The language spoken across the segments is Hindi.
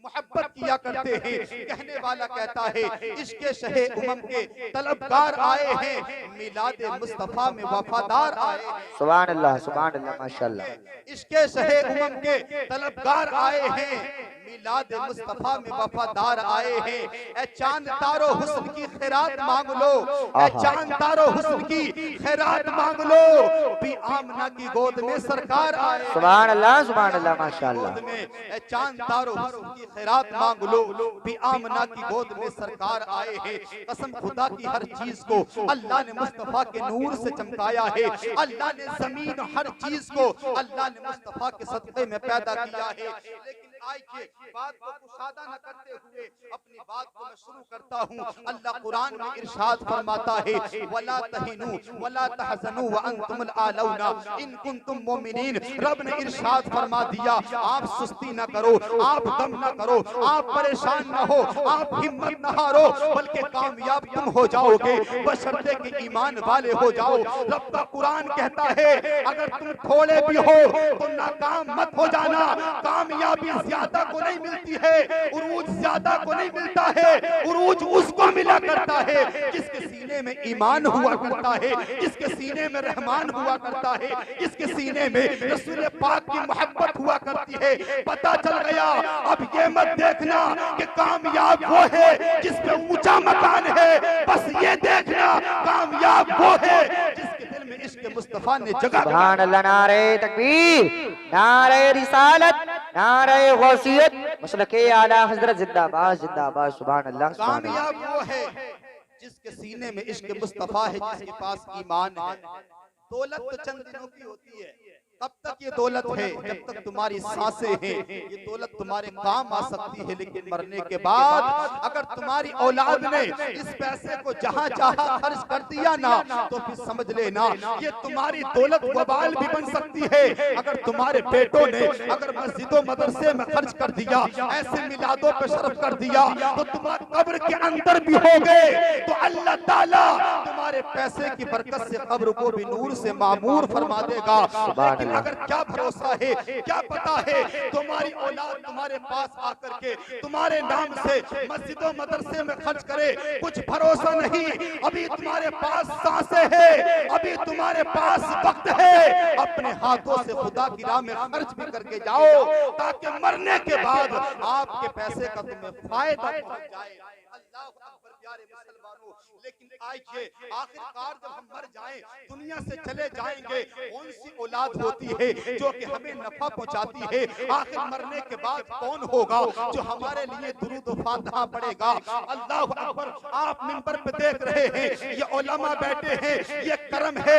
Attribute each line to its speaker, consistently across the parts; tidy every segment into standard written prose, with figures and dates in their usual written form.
Speaker 1: मोहब्बत किया करते हैं। कहने वाला कहता है इश्क़े शहे उमम के तलबगार आए हैं, मिलाद मुस्तफा में वफादार आए हैं।
Speaker 2: सुभान अल्लाह माशाअल्लाह।
Speaker 1: इश्क़े शहे उमम के तलबगार आए हैं, मिलाद मुस्तफा में वफादार आए हैं। ए चांद तारो हुस्न की खैरात मांग लो, ए चांद तारो हुस्न की खैरात मांग लो, भी आमना की गोद में सरकार आए।
Speaker 2: सुभान अल्लाह माशाअल्लाह।
Speaker 1: ए चांद तारो हुस्न की खैरात मांग लो, भी आमना की गोद में सरकार आए हैं। कसम खुदा की हर चीज को अल्लाह ने मुस्तफा के नूर से चमकाया है। अल्लाह ने जमीन हर चीज को अल्लाह ने मुस्तफा के सदक़े में पैदा किया है। लेकिन आइए बात को कुशादा न करते हुए अपनी बात को मैं शुरू करता हूँ। अल्लाह कुरान में इरशाद फरमाता है वला तहिनु वला तहज़नु व अंतुमुल आलौना इन कुंतुम मोमिनीन। रब ने इरशाद फरमा दिया आप सुस्ती न करो, आप गम न करो, आप परेशान न हो, आप हिम्मत न हारो, बल्कि कामयाब तुम हो जाओगे बशर्ते कि ईमान वाले हो जाओ। रब का कुरान कहता है अगर तुम थोड़े भी हो तो नाकाम मत हो जाना। कामयाबी ज्यादा को नहीं मिलती है, उरूज ज्यादा को नहीं मिलता है। उरूज उसको मिला करता है जिसके सीने में ईमान हुआ करता है, जिसके सीने में रहमान हुआ करता है, जिसके सीने में रसूल पाक की मोहब्बत हुआ करती है। पता चल गया अब ये मत देखना कि कामयाब वो है जिस पे ऊंचा मकान है, बस ये देखना कामयाब वो है जिसके दिल में इश्क़ मुस्तफा ने जगह।
Speaker 2: सुभान अल्लाह। नारे तकबीर, नारे रिसालत, नारे गौसियत, मसलके आला हजरत जिंदाबाद जिंदाबाद। सुभान अल्लाह।
Speaker 1: कामयाब वो है जिसके सीने में इश्क़ मुस्तफा है, जिसके पास ईमान है। दौलत तो चंद दिनों की होती है, कब तक ये दौलत है? जब तक तुम्हारी सांसें हैं ये दौलत तुम्हारे काम आ सकती है, लेकिन मरने के बाद अगर तुम्हारी औलाद ने इस पैसे को जहां चाहा खर्च कर दिया ना, तो फिर समझ लेना ये तुम्हारी दौलत वबाल भी बन सकती है। अगर तुम्हारे बेटों ने अगर मस्जिदों मदरसे में खर्च कर दिया, ऐसे मिलादों पे शर्फ कर दिया, तो तुम्हारे कब्र के अंदर भी होगे तो अल्लाह ताला तुम्हारे पैसे की बरकत से कब्र को भी नूर से मामूर फरमा देगा। अगर क्या भरोसा है, क्या पता है तुम्हारी औलाद तुम्हारे पास आकर के तुम्हारे नाम से मस्जिदों मदरसे में खर्च करे, कुछ भरोसा नहीं। अभी तुम्हारे पास सांसें हैं, अभी तुम्हारे पास वक्त है, अपने हाथों से खुदा की राह में खर्च भी करके जाओ ताकि मरने के बाद आपके पैसे का तुम्हें फायदा पहुंच जाए। अल्लाह अकबर प्यारे मुसलमानों। लेकिन आइए आखिरकार जब हम मर जाएं, दुनिया से चले जाएंगे, कौन सी औलाद होती है जो कि हमें नफा पहुंचाती है? आखिर मरने के बाद कौन होगा जो हमारे लिए दुरूद व फातिहा पढ़ेगा? अल्लाह अकबर। आप मिंबर पे देख रहे हैं ये उलमा बैठे हैं, ये करम है,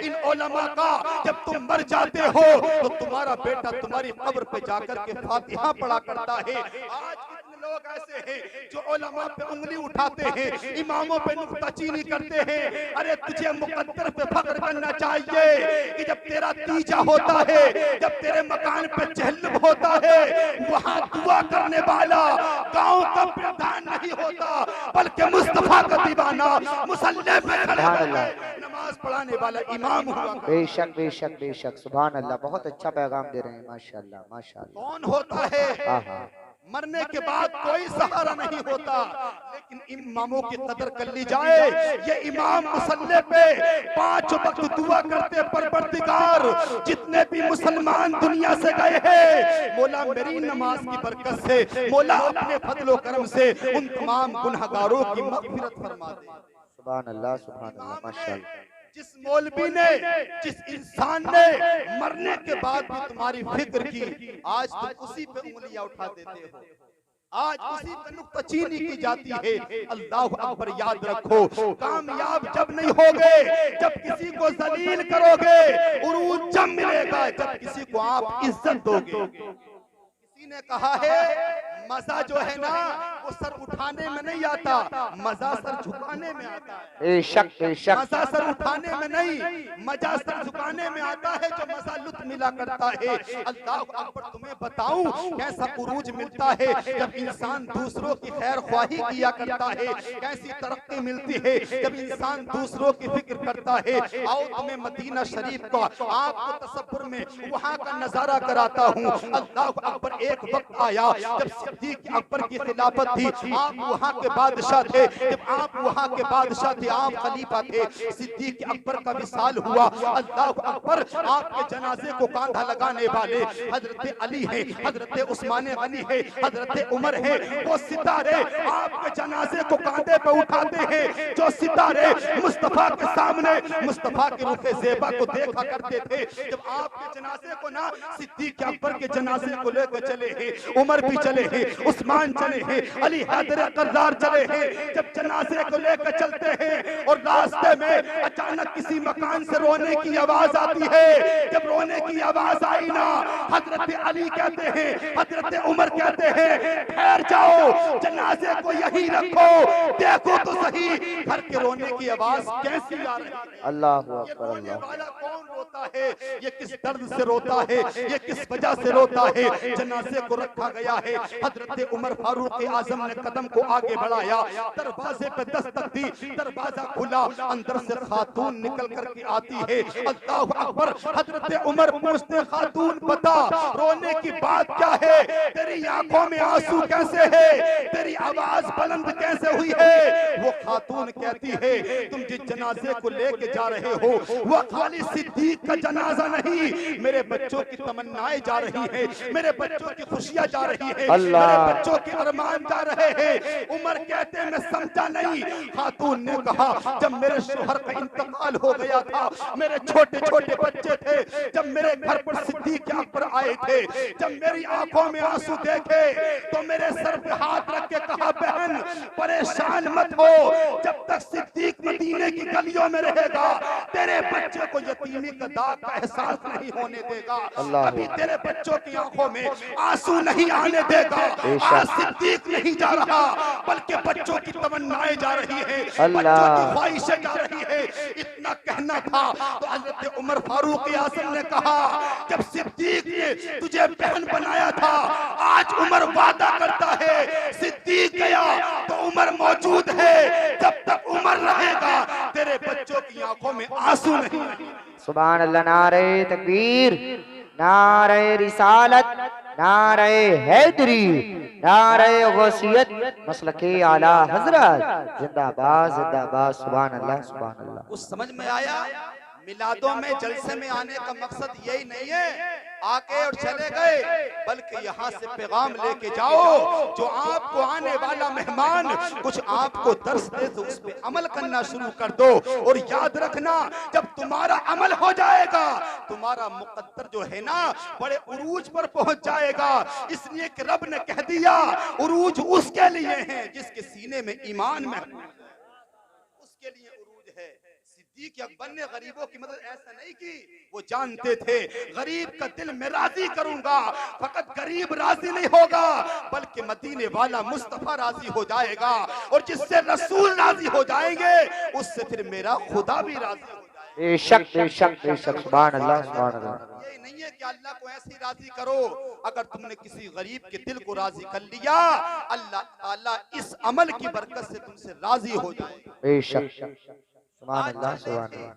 Speaker 1: इन उलमा का। जब तुम मर जाते हो तो तुम्हारा बेटा तुम्हारी कब्र पे जाकर के फातिहा पढ़ा करता है। आज लोग ऐसे हैं जो उलमा पे उंगली उठाते हैं, इमामों पे नुक्ताचीनी करते हैं। अरे तुझे मुकद्दर पे फख्र करना चाहिए कि जब तेरा तीजा होता है, जब तेरे मकान पे चहल होता है, वहाँ दुआ करने वाला गांव का प्रधान नहीं होता बल्कि मुस्तफा का दीवाना मुसल्ले पे खड़े नमाज पढ़ाने वाला इमाम हुआ।
Speaker 2: बेशक बेशक बेशक। सुभान अल्लाह। बहुत अच्छा पैगाम दे रहे हैं माशाअल्लाह माशाअल्लाह।
Speaker 1: कौन होता है? मरने के बाद कोई सहारा नहीं होता, लेकिन इमामों की कदर कर ली जाए। ये इमाम मुसल्ले पे 5 वक्त दुआ करते, परवरदिगार जितने भी मुसलमान दुनिया से गए हैं, मौला मेरी नमाज की बरकत से, मौला अपने फजलो करम से उन तमाम गुनहगारों की मग़फ़िरत फरमा दे।
Speaker 2: सुभान अल्लाह माशाअल्लाह।
Speaker 1: जिस मौलवी ने, जिस इंसान ने मरने के बाद भी तुम्हारी फिक्र की, आज तुम उसी पे उंगलियां उठा देते हो, आज उसी पे नुक्ताचीनी की जाती है। अल्लाह अकबर। याद रखो कामयाब जब नहीं होगे जब किसी को जलील करोगे, उरूज जब मिलेगा जब किसी को आप इज्जत दोगे। किसी ने कहा है मजा जो है ना वो सर उठाने में नहीं आता, मजा सर झुकाने में आता है।
Speaker 2: बेशक बेशक।
Speaker 1: मजा सर उठाने में नहीं, मजा सर झुकाने में आता है, जो मजा लुत्फ मिला करता है। अल्लाह अकबर, तुम्हें बताऊं कैसा उरूज मिलता है जब इंसान दूसरों की खैर ख्वाही किया करता है, कैसी तरक्की मिलती है जब इंसान दूसरों की फिक्र करता है। आओ तुम्हें मदीना शरीफ का आपको तसव्वुर में वहाँ का नजारा कराता हूँ। अल्लाह अकबर, एक वक्त आया जब सिद्दीक अकबर की खिलाफत थी, आप वहाँ के बादशाह थे, जब आप वहाँ के बादशाह थे, आप खलीफा थे, सिद्दीक अकबर का विसाल हुआ। अल्लाह अकबर, आपके जनाजे को कांधा लगाने वाले हजरत अली है, हजरत उस्मान गनी है, हजरत उमर है। वो सितारे आपके जनाजे को कांधे पे उठाते हैं, जो सितारे मुस्तफा के सामने मुस्तफा के रुखे ज़ेबा को देखा करते थे। जब आपके जनाजे को ना सिद्दीक अकबर के जनाजे को लेकर चले हैं, उमर भी चले हैं, उस्मान चले हैं, अली हैदर कर्रार चले हैं। जब जनाजे को लेकर चलते हैं और रास्ते में अचानक किसी मकान से रोने की आवाज आती है, जब रोने की आवाज आई ना, हजरत अली कहते हैं, हजरत उमर कहते हैं, ठहर जाओ, जनाजे को यहीं रखो, देखो तो सही घर के रोने की आवाज कैसी आ रही है।
Speaker 2: अल्लाह
Speaker 1: ये
Speaker 2: अकबर
Speaker 1: रोने
Speaker 2: अल्लाह।
Speaker 1: वाला कौन रोता है, ये किस दर्द से रोता है, ये किस वजह से रोता है। जनाजे को रखा गया है, हजरत उमर फारूक आजम ने कदम को आगे बढ़ाया, दरवाजे पे दस्तक दी, दरवाजा खुला, अंदर से खातून निकल करके आती है। अल्लाह अकबर, हजरत उमर पूछते, खातून बता रोने की बात क्या है, तेरी आंखों में आंसू कैसे है, तेरी आवाज बुलंद कैसे हुई है। वो खातून कहती है, तुम जिस जनाजे को लेके जा रहे हो वो खाली सिद्दीक का जनाजा नहीं, मेरे बच्चों की तमन्नाएं जा रही है, मेरे बच्चों की खुशियां जा रही है, मेरे बच्चों के अरमान जा रहे हैं। उमर कहते मैं समझा नहीं। खातून ने कहा, जब मेरे शोहर का इंतकाल हो गया था, मेरे छोटे छोटे बच्चे थे, जब मेरे घर पर सिद्दीक अकबर आए थे, जब मेरी आंखों में आंसू देखे तो मेरे सर पे हाथ रख के कहा, बहन परेशान मत हो, जब तक सिद्दीक मदीने की गलियों में रहेगा तेरे बच्चे को यतीमी का दाग का एहसास नहीं होने देगा, अभी तेरे बच्चों की आंखों में आंसू नहीं आने देगा। आज सिद्दीक नहीं जा रहा, बल्कि बच्चों की तमन्नाएं जा रही है, बच्चों की ख्वाहिशें जा रही है। इतना कहना था तो हजरत उमर फारूक आजम ने कहा, जब सिद्दीक ने तुझे बहन बनाया था, आज उमर वादा करता है सिद्दीक गया तो उमर मौजूद है, जब तक उमर रहेगा तेरे बच्चों की आंखों में आंसू नहीं।
Speaker 2: सुभान अल्लाह। नारे तकबीर, नारे रिसालत, नारे हैदरी, नारे गौसियत, मसलके आला हजरत जिंदाबाद जिंदाबाद। सुभान अल्लाह सुभान अल्लाह।
Speaker 1: कुछ समझ में आया? मिलादों में जलसे में आने का मकसद यही नहीं है आके और चले गए, बल्कि यहाँ से पैगाम लेके जाओ, जो आपको आने वाला मेहमान कुछ आपको दर्श दे तो उस पे अमल करना शुरू कर दो। और याद रखना, जब तुम्हारा अमल हो जाएगा तुम्हारा मुकद्दर जो है ना बड़े उरूज पर पहुंच जाएगा। इसलिए कि रब ने कह दिया उरूज उसके लिए है जिसके सीने में ईमान में, उसके लिए उरूज है। सिद्दीक अकबर ने गरीबों की मदद ऐसा नहीं की, वो जानते थे गरीब का दिल मैं राजी करूंगा, फकत गरीब राजी नहीं होगा बल्कि मदीने वाला मुस्तफा राजी हो जाएगा, और जिससे रसूल राजी हो जाएंगे उससे फिर मेरा खुदा भी राजी हो जाएगा।
Speaker 2: बेशक बेशक बेशक। सुभान अल्लाह सुभान अल्लाह।
Speaker 1: ये नहीं है कि अल्लाह को ऐसे ही राजी करो, अगर तुमने किसी गरीब के दिल को राजी कर लिया अल्लाह ताला इस अमल की बरकत से तुमसे राजी हो जाएगा।
Speaker 2: बेशक सुभान अल्लाह सुभान अल्लाह।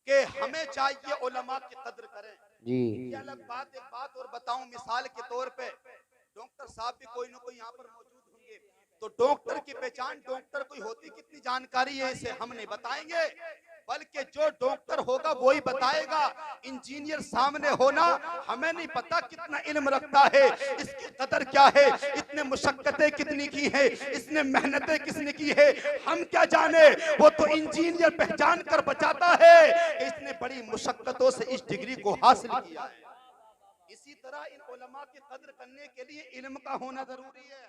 Speaker 1: कि हमें चाहिए उलमा की कद्र करें
Speaker 2: जी।
Speaker 1: ये अलग बात। एक बात और बताऊं, मिसाल के तौर पे डॉक्टर साहब भी कोई ना कोई यहाँ पर मौजूद होंगे, तो डॉक्टर की पहचान डॉक्टर कोई होती कितनी जानकारी है इसे हम नहीं बताएंगे, बल्कि जो डॉक्टर होगा वो ही बताएगा। इंजीनियर सामने होना, हमें नहीं पता कितना इल्म रखता है, इसकी कदर क्या है, इतने मुशक्कतें कितनी की है, इसने मेहनतें किसने की है, हम क्या जाने। वो तो इंजीनियर पहचान कर बचाता है कि इसने बड़ी मुशक्कतों से इस डिग्री को हासिल किया है। इसी तरह इन उलमा की कदर करने के लिए इल्म का होना जरूरी है।